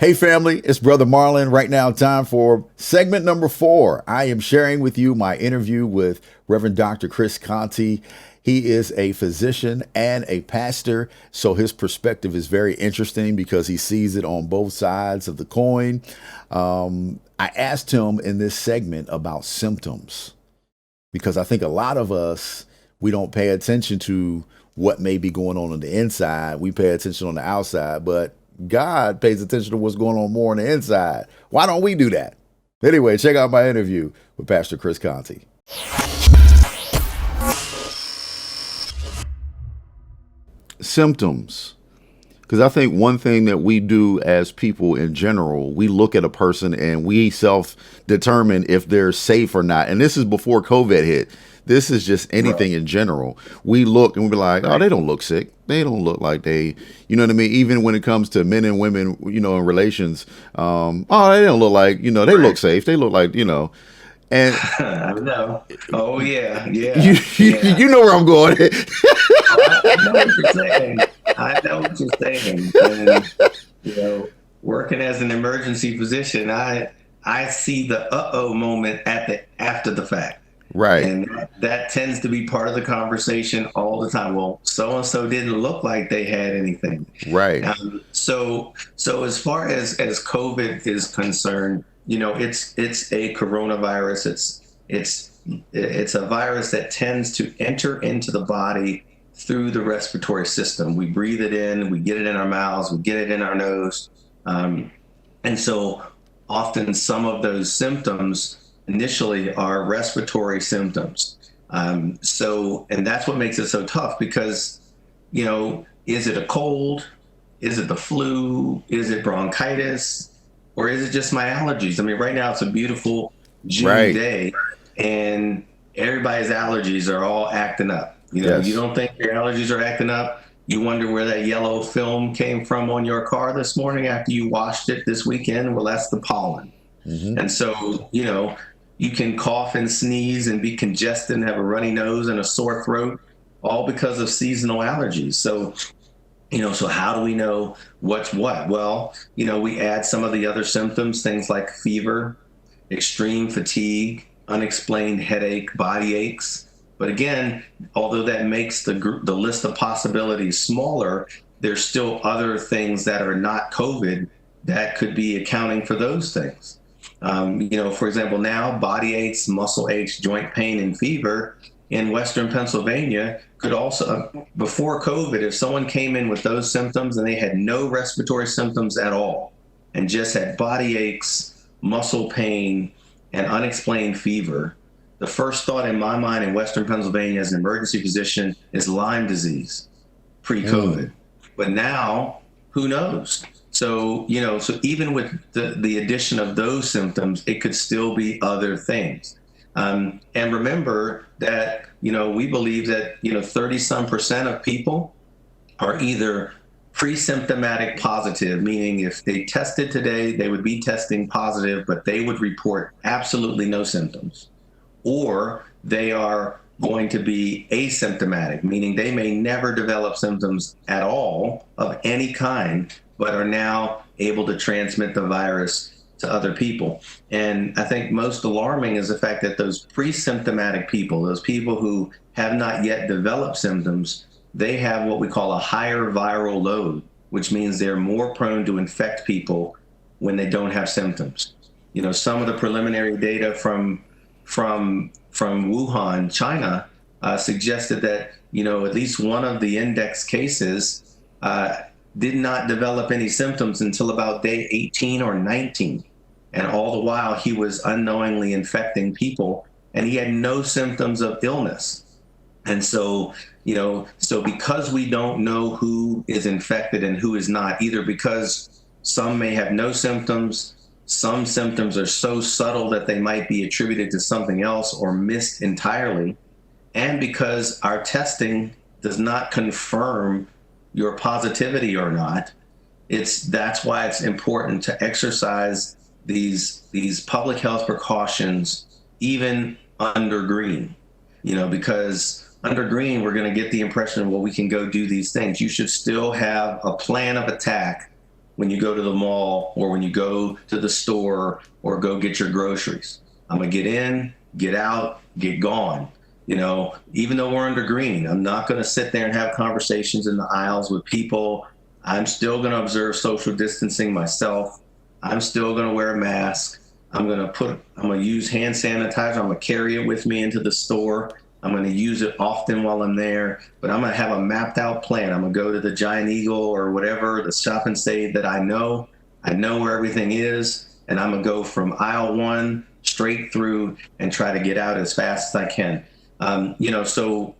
Hey family, it's Brother Marlon. Right now, time for segment number 4. I am sharing with you my interview with Reverend Dr. Chris Conti. He is a physician and a pastor, so his perspective is very interesting because he sees it on both sides of the coin. I asked him in this segment about symptoms because I think a lot of us, we don't pay attention to what may be going on the inside. We pay attention on the outside, but God pays attention to what's going on more on the inside. Why don't we do that? Anyway, check out my interview with Pastor Chris Conti. Symptoms. Because I think one thing that we do as people in general, we look at a person and we self determine if they're safe or not. And this is before COVID hit. This is just anything in general. We look and we be like, oh, they don't look sick. They don't look like they, you know what I mean? Even when it comes to men and women, in relations, oh, they don't look like, they look safe. They look like, and I know. Oh yeah, you, yeah, yeah. you know where I'm going. I know what you're saying. I know what you're saying. And working as an emergency physician, I see the uh-oh moment after the fact. Right, And that tends to be part of the conversation all the time. Well, so and so didn't look like they had anything. right, So as far as COVID is concerned, it's a coronavirus. It's a virus that tends to enter into the body through the respiratory system. We breathe it in, we get it in our mouths, we get it in our nose, and so often some of those symptoms initially are respiratory symptoms. And that's what makes it so tough because, is it a cold? Is it the flu? Is it bronchitis? Or is it just my allergies? I mean, right now it's a beautiful June right. day and everybody's allergies are all acting up. Yes. You don't think your allergies are acting up. You wonder where that yellow film came from on your car this morning after you washed it this weekend. Well, that's the pollen. Mm-hmm. And so, you can cough and sneeze and be congested and have a runny nose and a sore throat, all because of seasonal allergies. So how do we know what's what? Well, we add some of the other symptoms, things like fever, extreme fatigue, unexplained headache, body aches. But again, although that makes the list of possibilities smaller, there's still other things that are not COVID that could be accounting for those things. For example, now body aches, muscle aches, joint pain, and fever in Western Pennsylvania could also, before COVID, if someone came in with those symptoms and they had no respiratory symptoms at all and just had body aches, muscle pain, and unexplained fever, the first thought in my mind in Western Pennsylvania as an emergency physician is Lyme disease pre-COVID. But now, who knows? So, so even with the addition of those symptoms, it could still be other things. And remember that, we believe that, 30-some% of people are either pre-symptomatic positive, meaning if they tested today, they would be testing positive, but they would report absolutely no symptoms. Or they are going to be asymptomatic, meaning they may never develop symptoms at all of any kind, but are now able to transmit the virus to other people. And I think most alarming is the fact that those pre-symptomatic people, those people who have not yet developed symptoms, they have what we call a higher viral load, which means they're more prone to infect people when they don't have symptoms. Some of the preliminary data from Wuhan, China, suggested that, at least one of the index cases did not develop any symptoms until about day 18 or 19. And all the while he was unknowingly infecting people and he had no symptoms of illness. And so, so because we don't know who is infected and who is not, either because some may have no symptoms, some symptoms are so subtle that they might be attributed to something else or missed entirely, and because our testing does not confirm your positivity or not, that's why it's important to exercise these public health precautions even under green, because under green we're going to get the impression, well, we can go do these things. You should still have a plan of attack when you go to the mall or when you go to the store or go get your groceries. I'm going to get in, get out, get gone. Even though we're under green, I'm not going to sit there and have conversations in the aisles with people. I'm still going to observe social distancing myself. I'm still going to wear a mask. I'm going to use hand sanitizer. I'm going to carry it with me into the store. I'm going to use it often while I'm there, but I'm going to have a mapped out plan. I'm going to go to the Giant Eagle or whatever, the shop and save that I know where everything is. And I'm going to go from aisle one straight through and try to get out as fast as I can. So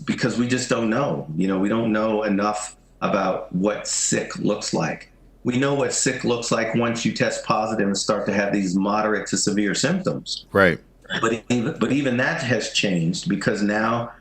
because we just don't know, we don't know enough about what sick looks like. We know what sick looks like once you test positive and start to have these moderate to severe symptoms. Right. But even that has changed because now,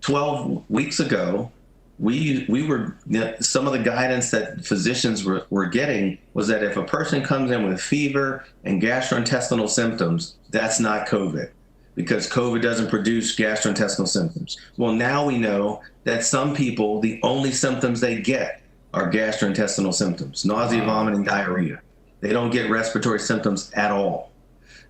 12 weeks ago, we were, some of the guidance that physicians were getting was that if a person comes in with fever and gastrointestinal symptoms, that's not COVID, because COVID doesn't produce gastrointestinal symptoms. Well, now we know that some people, the only symptoms they get are gastrointestinal symptoms, nausea, vomiting, diarrhea. They don't get respiratory symptoms at all.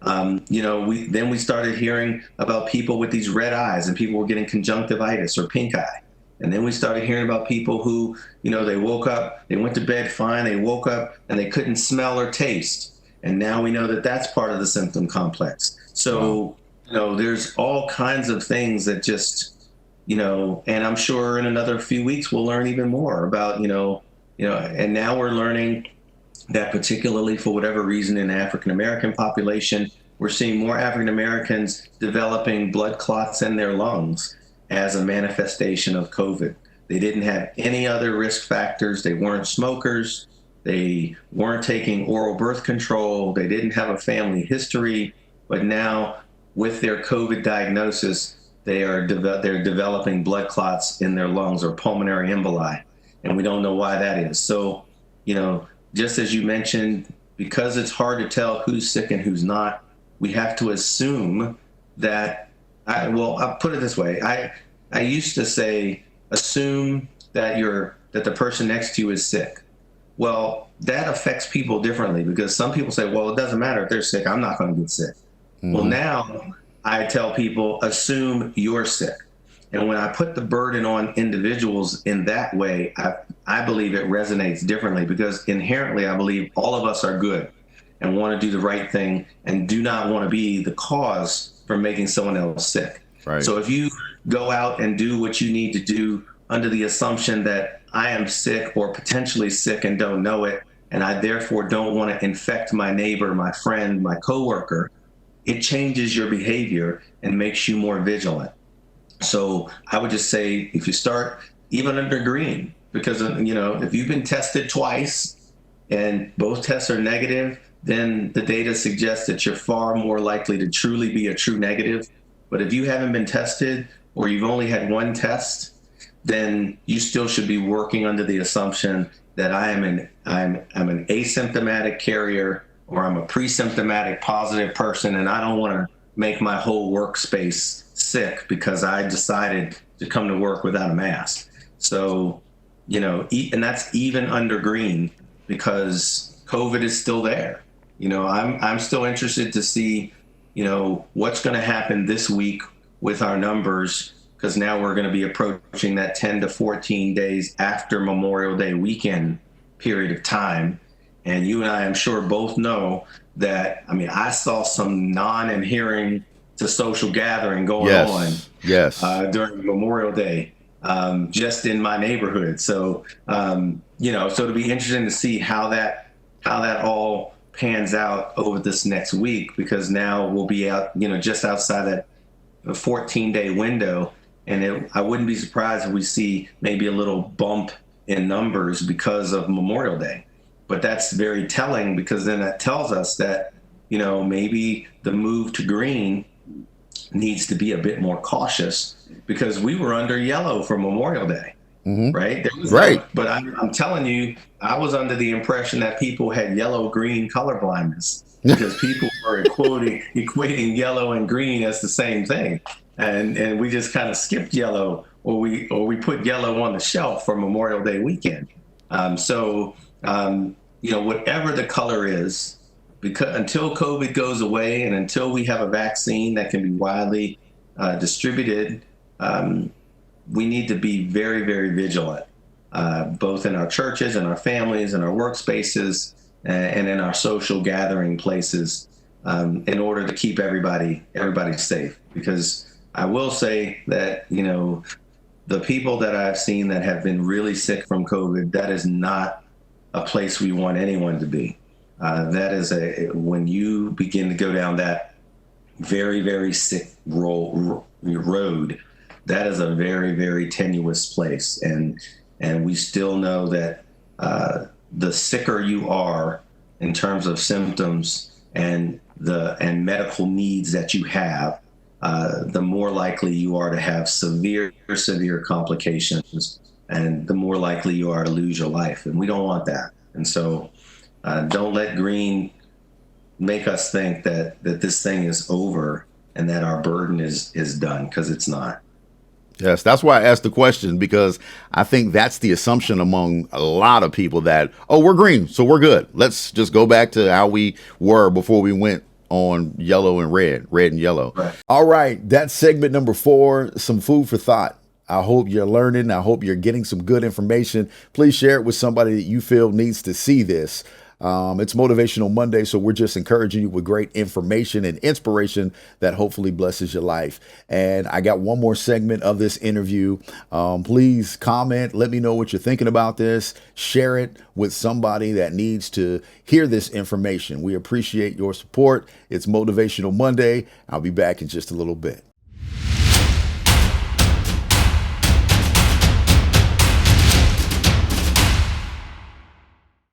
We started hearing about people with these red eyes, and people were getting conjunctivitis or pink eye. And then we started hearing about people who, they woke up, they went to bed fine, they woke up and they couldn't smell or taste. And now we know that that's part of the symptom complex. So, there's all kinds of things that just, and I'm sure in another few weeks we'll learn even more about, and now we're learning that particularly for whatever reason in the African-American population, we're seeing more African-Americans developing blood clots in their lungs as a manifestation of COVID. They didn't have any other risk factors. They weren't smokers. They weren't taking oral birth control. They didn't have a family history. But now with their COVID diagnosis, they're developing blood clots in their lungs or pulmonary emboli. And we don't know why that is. So, just as you mentioned, because it's hard to tell who's sick and who's not, we have to assume that, I'll put it this way. I used to say, assume that the person next to you is sick. Well, that affects people differently because some people say, well, it doesn't matter if they're sick. I'm not going to get sick. Mm-hmm. Well, now I tell people, assume you're sick. And when I put the burden on individuals in that way, I believe it resonates differently because inherently I believe all of us are good and want to do the right thing and do not want to be the cause for making someone else sick. Right. So if you go out and do what you need to do under the assumption that I am sick or potentially sick and don't know it, and I therefore don't want to infect my neighbor, my friend, my coworker, it changes your behavior and makes you more vigilant. So I would just say if you start even under green, because, if you've been tested twice and both tests are negative, then the data suggests that you're far more likely to truly be a true negative. But if you haven't been tested or you've only had one test, then you still should be working under the assumption that I'm an asymptomatic carrier or I'm a pre-symptomatic positive person, and I don't want to make my whole workspace sick because I decided to come to work without a mask. So, and that's even under green because COVID is still there. I'm still interested to see, what's going to happen this week with our numbers, because now we're going to be approaching that 10 to 14 days after Memorial Day weekend period of time. And you and I, I'm sure, both know that, I saw some non-adhering to social gathering going on during Memorial Day, just in my neighborhood. So, so it'll be interesting to see how that all pans out over this next week, because now we'll be out, just outside that 14-day window. And I wouldn't be surprised if we see maybe a little bump in numbers because of Memorial Day. But that's very telling, because then that tells us that, maybe the move to green needs to be a bit more cautious, because we were under yellow for Memorial Day, right? Right. But I'm telling you, I was under the impression that people had yellow-green color blindness because people were equating yellow and green as the same thing. And we just kind of skipped yellow, or we put yellow on the shelf for Memorial Day weekend. So, Whatever the color is, because until COVID goes away and until we have a vaccine that can be widely distributed, we need to be very, very vigilant, both in our churches and our families and our workspaces and in our social gathering places, in order to keep everybody safe. Because I will say that, the people that I've seen that have been really sick from COVID, that is not a place we want anyone to be. That is when you begin to go down that very, very sick road, that is a very, very tenuous place. And we still know that the sicker you are in terms of symptoms and medical needs that you have, the more likely you are to have severe complications, and the more likely you are to lose your life. And we don't want that. And so don't let green make us think that this thing is over and that our burden is done, because it's not. Yes, that's why I asked the question, because I think that's the assumption among a lot of people that, oh, we're green, so we're good. Let's just go back to how we were before we went on yellow and red and yellow. Right. All right, that's segment number 4, some food for thought. I hope you're learning. I hope you're getting some good information. Please share it with somebody that you feel needs to see this. It's Motivational Monday, so we're just encouraging you with great information and inspiration that hopefully blesses your life. And I got one more segment of this interview. Please comment. Let me know what you're thinking about this. Share it with somebody that needs to hear this information. We appreciate your support. It's Motivational Monday. I'll be back in just a little bit.